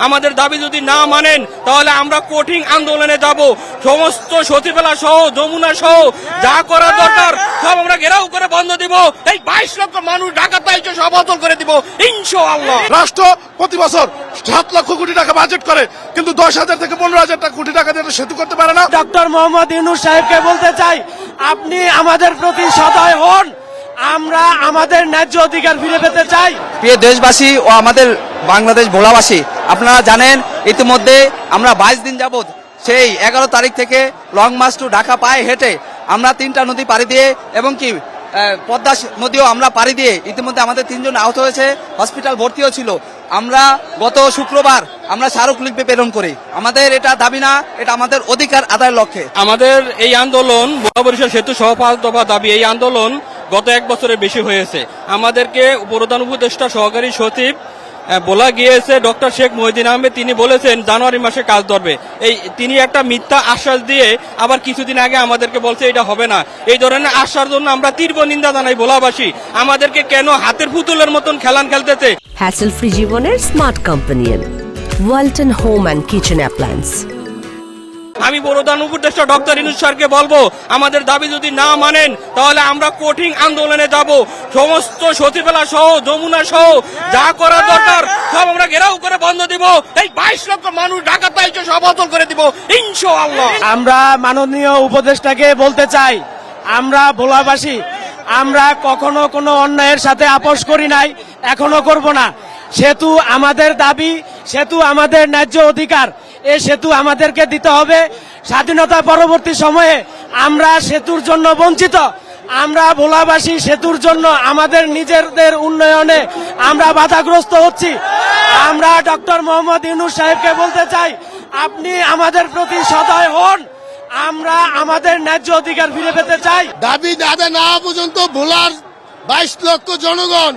আমাদের দাবি যদি না মানেন তাহলে আমরা কঠিন আন্দোলনে যাব। সমস্ত সচিবেলা সহ যমুনা সহ যা করা দরকার সব আমরা ঘেরাও করে বন্ধ দিব। এই 22 লক্ষ মানুষ ঢাকাতে এসে সব অচল করে দিব ইনশাআল্লাহ। রাষ্ট্র প্রতি বছর 7 লক্ষ কোটি টাকা বাজেট করে, কিন্তু 10,000 থেকে 15,000 কোটি টাকা দিয়ে সেতু করতে পারে না। ডক্টর মোহাম্মদ ইউনূস সাহেবকে বলতে চাই, আপনি আমাদের প্রতি সদয় হন, আমরা আমাদের ন্যায্য অধিকার ফিরে পেতে চাই। প্রিয় দেশবাসী ও আমাদের বাংলাদেশ ভোলাবাসী, আপনারা জানেন ইতিমধ্যে আমরা 22 দিন যাবৎ সেই 11 তারিখ থেকে লং মার্চ টু ঢাকা পায়ে হেঁটে আমরা 3টা নদী পাড়ি দিয়ে এবং কি পদ্মা নদীও আমরা পাড়ি দিয়ে ইতিমধ্যে আমাদের 3 জন আহত হয়েছে, হসপিটাল ভর্তিও ছিল। আমরা গত শুক্রবার আমরা স্মারকলিপি প্রেরণ করি। আমাদের এটা দাবি না, এটা আমাদের অধিকার আদায়ের লক্ষ্যে আমাদের এই আন্দোলন ভোলা বরিশাল সেতু সহ 5 দফা দাবি, এই আন্দোলন গত 1 বছরের বেশি হয়েছে। আমাদেরকে প্রধান উপদেষ্টা সহকারী সচিব বলা গিয়েছে ডক্টর শেখ মহিউদ্দিন আহমেদ, তিনি বলেছেন জানুয়ারি মাসে কাজ ধরবে। তিনি একটা মিথ্যা আশ্বাস দিয়ে আবার কিছুদিন আগে আমাদেরকে বলছে এটা হবে না। এই ধরনের আশ্বাসের জন্য আমরা তীব্র নিন্দা জানাই ভোলাবাসী। আমাদেরকে কেন হাতের পুতুলের মতন খেলান খেলতেছে। হ্যাসেল ফ্রি জীবনের smart companion Walton home and kitchen appliance. আমি প্রধান উপদেষ্টা ডক্টর ইউনূস স্যারকে বলবো, আমাদের দাবি যদি না মানেন তাহলে আমরা কঠিন আন্দোলনে যাব। সমস্ত সচিবেলা সহ যমুনা সহ যা করা দরকার সব আমরা ঘেরাও করে বন্ধ দিব। এই 22 লক্ষ মানুষ ঢাকাতে এসে সব অচল করে দিব ইনশাআল্লাহ। আমরা মাননীয় উপদেষ্টাকে বলতে চাই, আমরা ভোলাবাসী, আমরা কখনো কোনো অন্যায়ের সাথে আপোষ করি নাই, এখনো করব না। সেতু আমাদের দাবি, সেতু আমাদের ন্যায্য অধিকার, এই সেতু আমাদেরকে দিতে হবে। স্বাধীনতা পরবর্তী সময়ে আমরা সেতুর জন্য বঞ্চিত, আমরা ভোলাবাসী সেতুর জন্য আমাদের নিজেদের উন্নয়নে আমরা বাধাগ্রস্ত হচ্ছি। আমরা ডক্টর মোহাম্মদ ইউনূস সাহেবকে বলতে চাই, আপনি আমাদের প্রতি সদয় হন, আমরা আমাদের ন্যায্য অধিকার ফিরে পেতে চাই। দাবি দাদা না পর্যন্ত ভোলার 22 লক্ষ জনগণ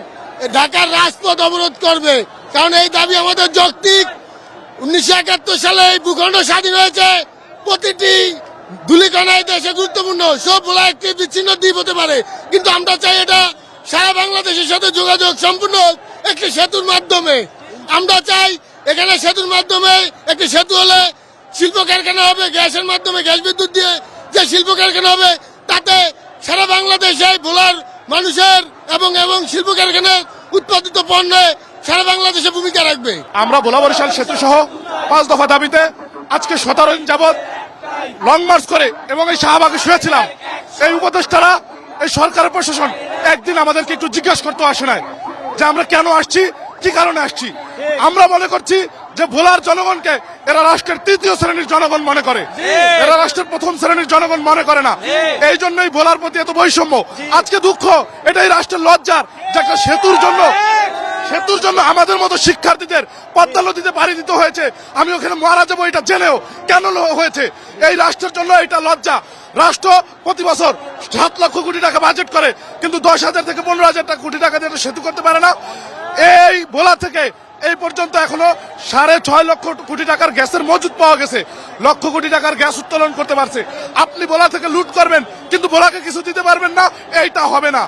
ঢাকার রাজপথ অবরোধ করবে, কারণ এই দাবি আমাদের যৌক্তিক। 1971 সালে এই ভূখণ্ড স্বাধীন হয়েছে, প্রতিটি ধূলিকণায় দেশে গুরুত্বপূর্ণ, সব ভোলা একটি বিচ্ছিন্ন দ্বীপ হতে পারে, কিন্তু আমরা চাই এটা সারা বাংলাদেশের সাথে যোগাযোগ সম্পূর্ণ একটি সেতুর মাধ্যমে। আমরা চাই এখানে সেতুর মাধ্যমে একটি সেতু হলে শিল্প কারখানা হবে, গ্যাসের মাধ্যমে গ্যাস বিদ্যুৎ দিয়ে যে শিল্প কারখানা হবে, তাতে সারা বাংলাদেশে ভোলার মানুষের এবং শিল্প কারখানার উৎপাদিত পণ্যে সারা বাংলাদেশে ভূমিকা রাখবে। আমরা ভোলা বরিশাল সেতু সহ 5 দফা দাবিতে আজকে 17 দিন যাবৎ লং মার্চ করে এবং এই শাহবাগে শুয়েছিলাম। এই উপদেষ্টারা, এই সরকারের প্রশাসন একদিন আমাদেরকে একটু জিজ্ঞাসা করতে আসে নাই যে আমরা কেন আসছি, কি কারণে আসছি। আমরা মনে করছি যে ভোলার জনগণকে এরা রাষ্ট্রের 3য় শ্রেণীর জনগণ মনে করে, এরা রাষ্ট্রের 1ম শ্রেণীর জনগণ মনে করে না। এই জন্যই ভোলার প্রতি এত বৈষম্য। আজকে দুঃখ, এটাই রাষ্ট্রের লজ্জার যে একটা সেতুর জন্য আমাদের মতো শিক্ষার্থীদের পদ্মা নদীতে পাড়ি দিতে হয়েছে। আমি ওখানে মারা যাবো এটা জেনেও কেন হয়েছে, এই রাষ্ট্রের জন্য এটা লজ্জা। রাষ্ট্র প্রতি বছর 7 লক্ষ কোটি টাকা বাজেট করে, কিন্তু 10,000 থেকে 15,000 কোটি টাকা দিয়ে সেতু করতে পারে না। এই ভোলা থেকে এই পর্যন্ত এখনো 6.5 লক্ষ কোটি টাকার গ্যাসের মজুদ পাওয়া গেছে, লক্ষ কোটি টাকার গ্যাস উত্তোলন করতে পারছে। আপনি ভোলা থেকে লুট করবেন কিন্তু ভোলাকে কিছু দিতে পারবেন না, এইটা হবে না।